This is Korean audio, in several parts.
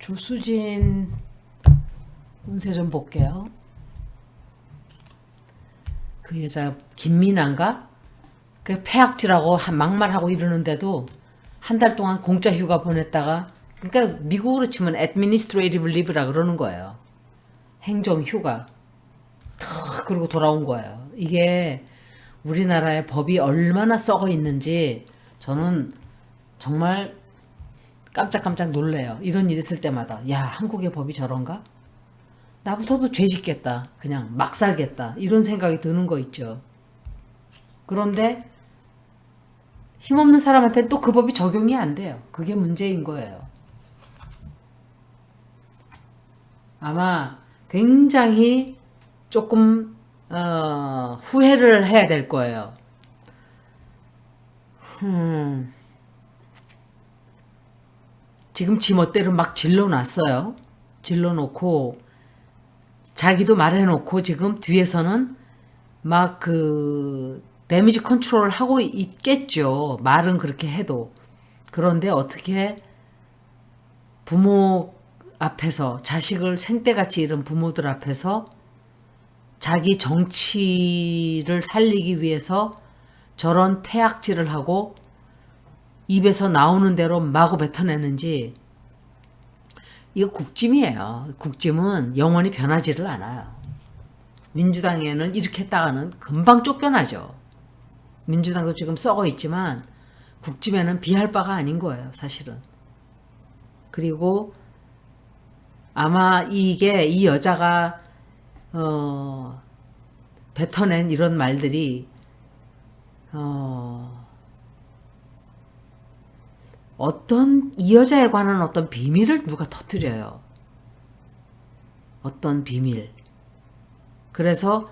조수진 운세 좀 볼게요. 그 여자 김미나인가? 그 폐악질하고 막말하고 이러는데도 한 달 동안 공짜 휴가 보냈다가, 그러니까 미국으로 치면 administrative leave라 그러는 거예요. 행정 휴가. 그러고 돌아온 거예요. 이게 우리나라의 법이 얼마나 썩어 있는지 저는 정말 깜짝깜짝 놀래요. 이런 일 있을 때마다. 야, 한국의 법이 저런가? 나부터도 죄 짓겠다. 그냥 막 살겠다. 이런 생각이 드는 거 있죠. 그런데 힘없는 사람한테는 또 그 법이 적용이 안 돼요. 그게 문제인 거예요. 아마 굉장히 조금 후회를 해야 될 거예요. 지금 지 멋대로 막 질러놨어요. 질러놓고 자기도 말해놓고 지금 뒤에서는 막 그 데미지 컨트롤 하고 있겠죠. 말은 그렇게 해도. 그런데 어떻게 부모 앞에서, 자식을 생떼같이 잃은 부모들 앞에서 자기 정치를 살리기 위해서 저런 폐악질을 하고 입에서 나오는 대로 마구 뱉어내는지. 이거 국짐이에요. 국짐은 영원히 변하지를 않아요. 민주당에는 이렇게 했다가는 금방 쫓겨나죠. 민주당도 지금 썩어 있지만 국짐에는 비할 바가 아닌 거예요, 사실은. 그리고 아마 이게 이 여자가 뱉어낸 이런 말들이 어떤 이 여자에 관한 어떤 비밀을 누가 터뜨려요. 어떤 비밀. 그래서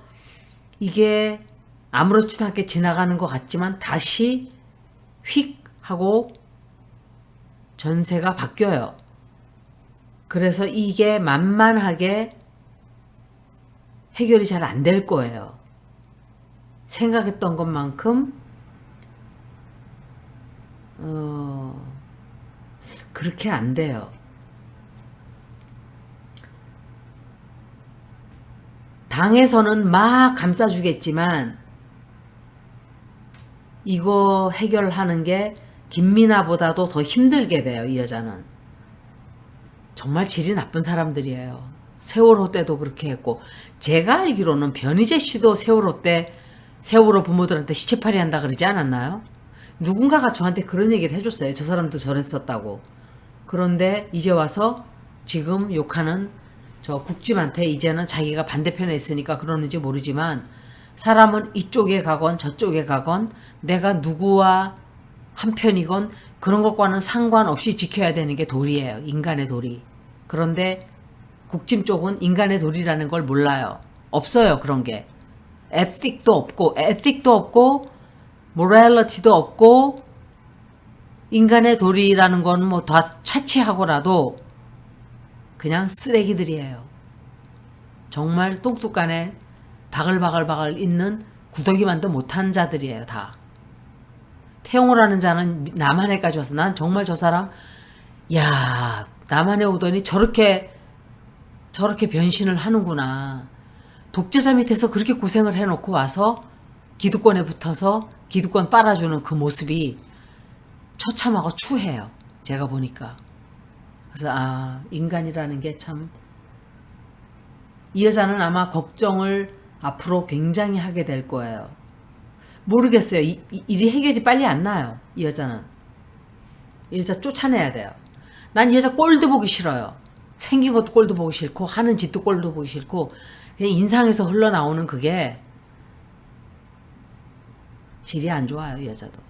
이게 아무렇지도 않게 지나가는 것 같지만 다시 휙 하고 전세가 바뀌어요. 그래서 이게 만만하게 해결이 잘 안 될 거예요. 생각했던 것만큼 그렇게 안 돼요. 당에서는 막 감싸주겠지만 이거 해결하는 게 김미나보다도 더 힘들게 돼요. 이 여자는. 정말 질이 나쁜 사람들이에요. 세월호 때도 그렇게 했고, 제가 알기로는 변희재 씨도 세월호 때 세월호 부모들한테 시체팔이 한다 그러지 않았나요? 누군가가 저한테 그런 얘기를 해줬어요. 저 사람도 저랬었다고. 그런데 이제 와서 지금 욕하는 저 국짐한테 이제는 자기가 반대편에 있으니까 그러는지 모르지만, 사람은 이쪽에 가건 저쪽에 가건 내가 누구와 한편이건 그런 것과는 상관없이 지켜야 되는 게 도리예요. 인간의 도리. 그런데 국짐 쪽은 인간의 도리라는 걸 몰라요. 없어요, 그런 게. 에틱도 없고 모랄리티도 없고, 인간의 도리라는 건 뭐 다 차치하고라도 그냥 쓰레기들이에요. 정말 똥뚝간에 바글바글 있는 구더기만도 못한 자들이에요, 다. 태용호라는 자는 남한에까지 와서 난 정말 저 사람, 야, 남한에 오더니 저렇게 변신을 하는구나. 독재자 밑에서 그렇게 고생을 해놓고 와서 기득권에 붙어서 기득권 빨아주는 그 모습이 처참하고 추해요. 제가 보니까. 그래서 인간이라는 게 참, 이 여자는 아마 걱정을 앞으로 굉장히 하게 될 거예요. 모르겠어요. 일이 해결이 빨리 안 나요. 이 여자는. 이 여자 쫓아내야 돼요. 난 이 여자 꼴도 보기 싫어요. 생긴 것도 꼴도 보기 싫고 하는 짓도 꼴도 보기 싫고, 그냥 인상에서 흘러나오는 그게 질이 안 좋아요. 이 여자도.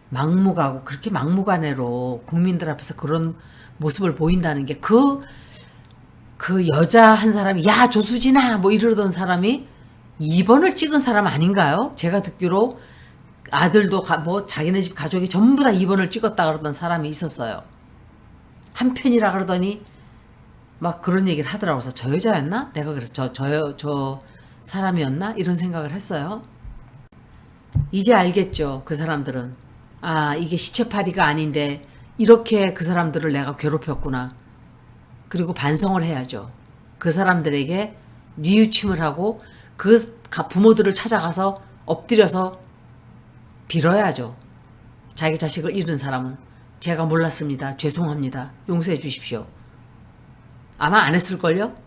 막무가고 그렇게 막무가내로 국민들 앞에서 그런 모습을 보인다는 게, 그 여자 한 사람이 야 조수진아 뭐 이러던 사람이 2번을 찍은 사람 아닌가요? 제가 듣기로 아들도 뭐 자기네 집 가족이 전부 다 2번을 찍었다 그러던 사람이 있었어요. 한편이라 그러더니 막 그런 얘기를 하더라고요. 그래서 저 여자였나? 내가 그래서 저 사람이었나? 이런 생각을 했어요. 이제 알겠죠. 그 사람들은. 이게 시체팔이가 아닌데 이렇게 그 사람들을 내가 괴롭혔구나. 그리고 반성을 해야죠. 그 사람들에게 뉘우침을 하고 그 부모들을 찾아가서 엎드려서 빌어야죠. 자기 자식을 잃은 사람은 제가 몰랐습니다. 죄송합니다. 용서해 주십시오. 아마 안 했을걸요?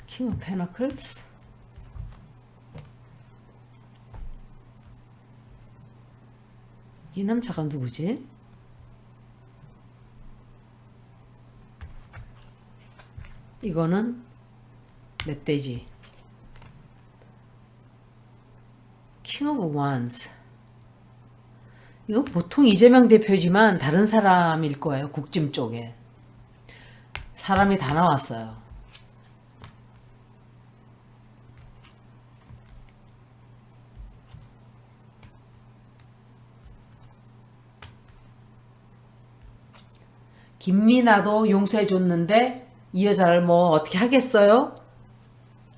킹 오브 페너클스. 이 남자가 누구지? 이거는 멧돼지. 킹 오브 원스. 이거 보통 이재명 대표지만 다른 사람일 거예요. 국짐 쪽에. 사람이 다 나왔어요. 김미나도 용서해 줬는데 이 여자를 뭐 어떻게 하겠어요?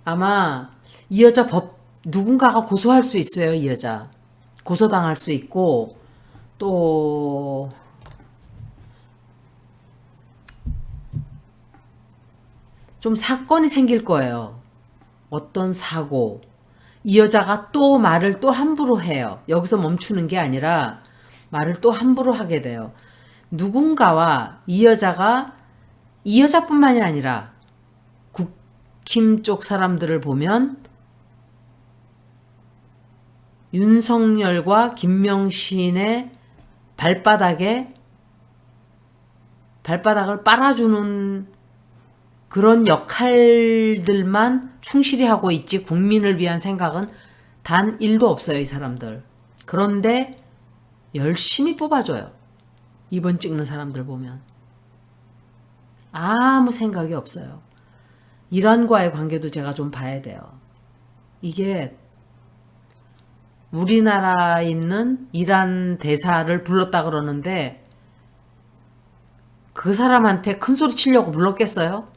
아마 이 여자 누군가가 고소할 수 있어요. 이 여자 고소당할 수 있고 또 좀 사건이 생길 거예요. 어떤 사고. 이 여자가 또 말을 또 함부로 해요. 여기서 멈추는 게 아니라 말을 또 함부로 하게 돼요. 누군가와 이 여자가 이 여자뿐만이 아니라 국힘 쪽 사람들을 보면 윤석열과 김명신의 발바닥을 빨아주는 그런 역할들만 충실히 하고 있지 국민을 위한 생각은 단 1도 없어요. 이 사람들. 그런데 열심히 뽑아줘요. 이번 찍는 사람들 보면 아무 생각이 없어요. 이란과의 관계도 제가 좀 봐야 돼요. 이게 우리나라에 있는 이란 대사를 불렀다 그러는데 그 사람한테 큰 소리 치려고 불렀겠어요?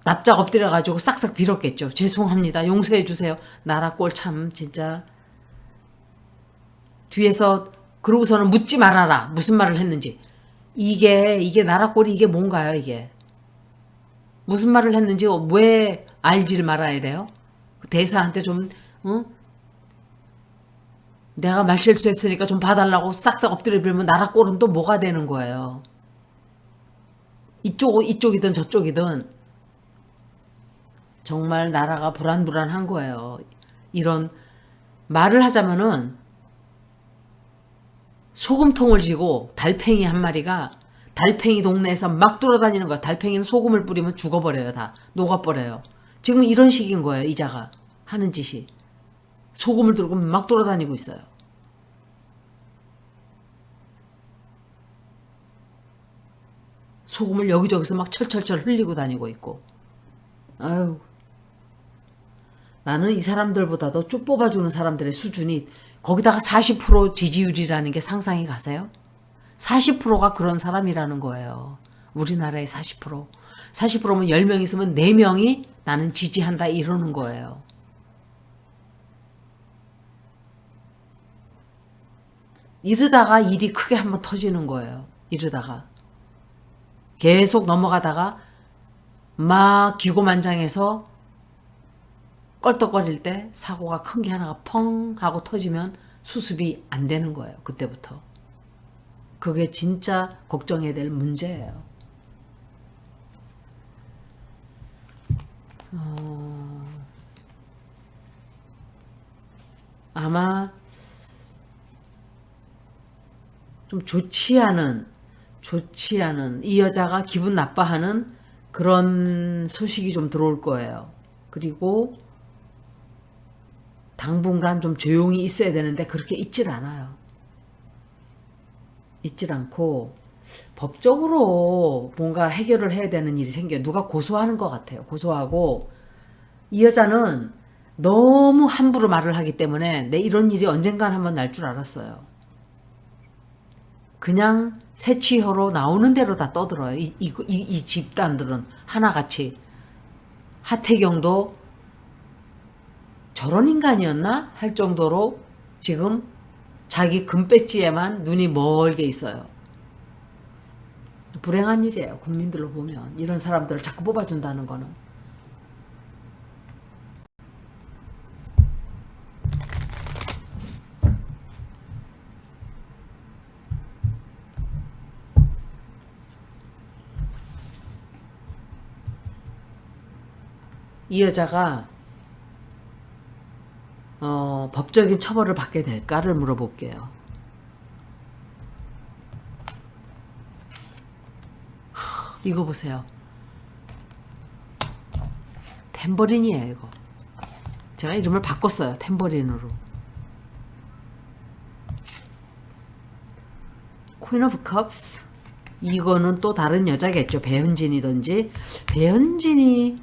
납작 엎드려가지고 싹싹 빌었겠죠. 죄송합니다. 용서해 주세요. 나라 꼴 참 진짜. 뒤에서 그러고서는 묻지 말아라. 무슨 말을 했는지. 이게 나라 꼴이 이게 뭔가요 이게. 무슨 말을 했는지 왜 알지를 말아야 돼요? 대사한테 좀 내가 말 실수했으니까 좀 봐달라고 싹싹 엎드려 빌면 나라 꼴은 또 뭐가 되는 거예요. 이쪽이든 저쪽이든 정말 나라가 불안불안한 거예요. 이런 말을 하자면은 소금통을 쥐고 달팽이 한 마리가 달팽이 동네에서 막 돌아다니는 거야. 달팽이는 소금을 뿌리면 죽어버려요. 다 녹아버려요. 지금 이런 식인 거예요. 이자가 하는 짓이. 소금을 들고 막 돌아다니고 있어요. 소금을 여기저기서 막 철철철 흘리고 다니고 있고. 아유, 나는 이 사람들보다도 쭉 뽑아주는 사람들의 수준이 거기다가 40% 지지율이라는 게 상상이 가세요? 40%가 그런 사람이라는 거예요. 우리나라의 40%. 40%면 10명 있으면 4명이 나는 지지한다 이러는 거예요. 이러다가 일이 크게 한번 터지는 거예요. 이러다가. 계속 넘어가다가 막 기고만장해서 껄떡거릴 때 사고가 큰 게 하나가 펑 하고 터지면 수습이 안 되는 거예요. 그때부터. 그게 진짜 걱정해야 될 문제예요. 아마 좀 좋지 않은 이 여자가 기분 나빠하는 그런 소식이 좀 들어올 거예요. 그리고 당분간 좀 조용히 있어야 되는데 그렇게 있질 않아요. 있질 않고 법적으로 뭔가 해결을 해야 되는 일이 생겨요. 누가 고소하는 것 같아요. 고소하고 이 여자는 너무 함부로 말을 하기 때문에 내 이런 일이 언젠간 한번 날 줄 알았어요. 그냥 새치혀로 나오는 대로 다 떠들어요. 이 집단들은 하나같이. 하태경도 저런 인간이었나? 할 정도로 지금 자기 금배지에만 눈이 멀게 있어요. 불행한 일이에요. 국민들로 보면. 이런 사람들을 자꾸 뽑아준다는 거는. 이 여자가 법적인 처벌을 받게 될까를 물어볼게요. 이거 보세요. 탬버린이에요, 이거. 제가 이름을 바꿨어요. 탬버린으로. Queen of Cups. 이거는 또 다른 여자겠죠. 배현진이든지. 배현진이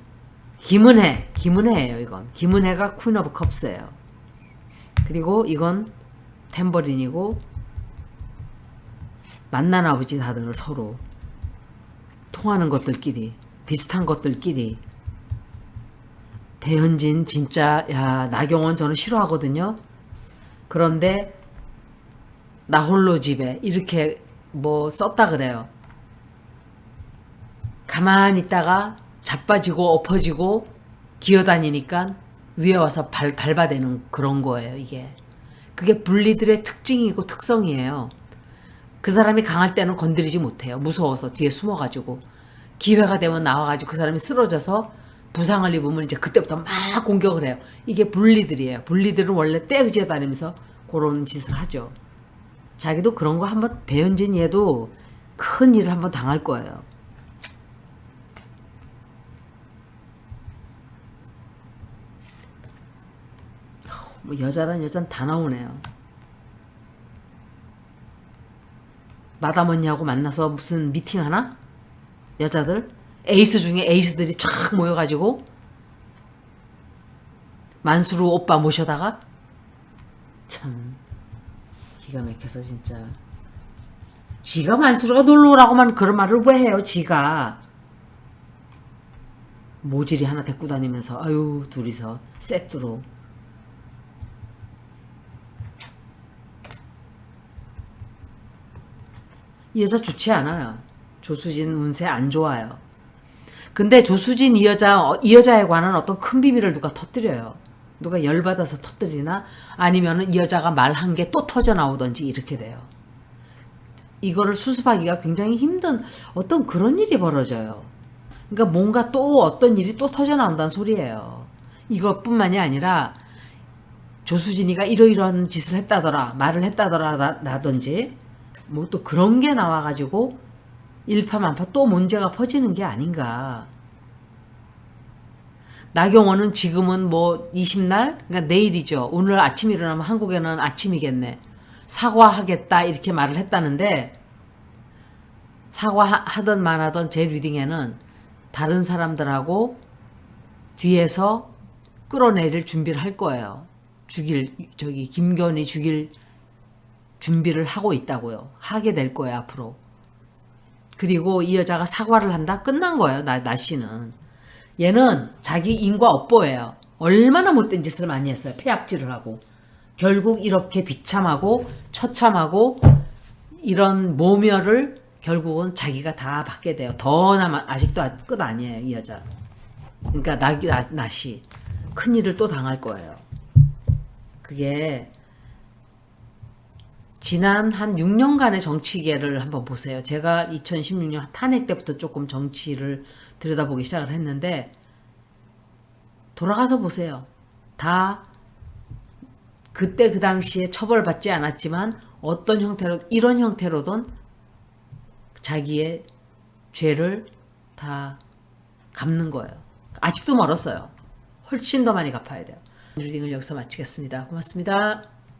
김은혜예요, 이건. 김은혜가 Queen of Cups예요. 그리고 이건 탬버린이고, 만나나 보지 다들 서로. 통하는 것들끼리, 비슷한 것들끼리. 배현진 진짜, 야, 나경원 저는 싫어하거든요. 그런데 나 홀로 집에 이렇게 뭐 썼다 그래요. 가만히 있다가 자빠지고 엎어지고 기어다니니까 위에 와서 밟아대는 그런 거예요, 이게. 그게 분리들의 특징이고 특성이에요. 그 사람이 강할 때는 건드리지 못해요. 무서워서 뒤에 숨어가지고. 기회가 되면 나와가지고 그 사람이 쓰러져서 부상을 입으면 이제 그때부터 막 공격을 해요. 이게 분리들이에요. 분리들은 원래 떼어지어 다니면서 그런 짓을 하죠. 자기도 그런 거 한번, 배현진 얘도 큰 일을 한번 당할 거예요. 뭐 여자란 여잔 다 나오네요. 마담 언니하고 만나서 무슨 미팅 하나? 여자들? 에이스 중에 에이스들이 쫙 모여가지고 만수르 오빠 모셔다가 참 기가 막혀서 진짜. 지가 만수르가 놀러 오라고만 그런 말을 왜 해요, 지가. 모질이 하나 데리고 다니면서 아유 둘이서 셋두로. 이 여자 좋지 않아요. 조수진 운세 안 좋아요. 근데 조수진 이 여자에 관한 어떤 큰 비밀을 누가 터뜨려요. 누가 열받아서 터뜨리나 아니면은 이 여자가 말한 게 또 터져 나오던지 이렇게 돼요. 이거를 수습하기가 굉장히 힘든 어떤 그런 일이 벌어져요. 그러니까 뭔가 또 어떤 일이 또 터져 나온다는 소리예요. 이것뿐만이 아니라 조수진이가 이러이러한 짓을 했다더라, 말을 했다더라 라든지 뭐 또 그런 게 나와가지고 일파만파 또 문제가 퍼지는 게 아닌가. 나경원은 지금은 뭐 20날? 그러니까 내일이죠. 오늘 아침 일어나면 한국에는 아침이겠네. 사과하겠다 이렇게 말을 했다는데, 사과하던 말하던 제 리딩에는 다른 사람들하고 뒤에서 끌어내릴 준비를 할 거예요. 김건희 죽일 준비를 하고 있다고요. 하게 될 거예요, 앞으로. 그리고 이 여자가 사과를 한다? 끝난 거예요, 나 씨는. 얘는 자기 인과 업보예요. 얼마나 못된 짓을 많이 했어요. 폐악질을 하고. 결국 이렇게 비참하고 처참하고 이런 모멸을 결국은 자기가 다 받게 돼요. 더 아직도 끝 아니에요, 이 여자. 그러니까 나씨 큰일을 또 당할 거예요. 그게 지난 한 6년간의 정치계를 한번 보세요. 제가 2016년 탄핵 때부터 조금 정치를 들여다보기 시작을 했는데 돌아가서 보세요. 다 그때 그 당시에 처벌받지 않았지만 어떤 형태로 이런 형태로든 자기의 죄를 다 갚는 거예요. 아직도 멀었어요. 훨씬 더 많이 갚아야 돼요. 리딩을 여기서 마치겠습니다. 고맙습니다.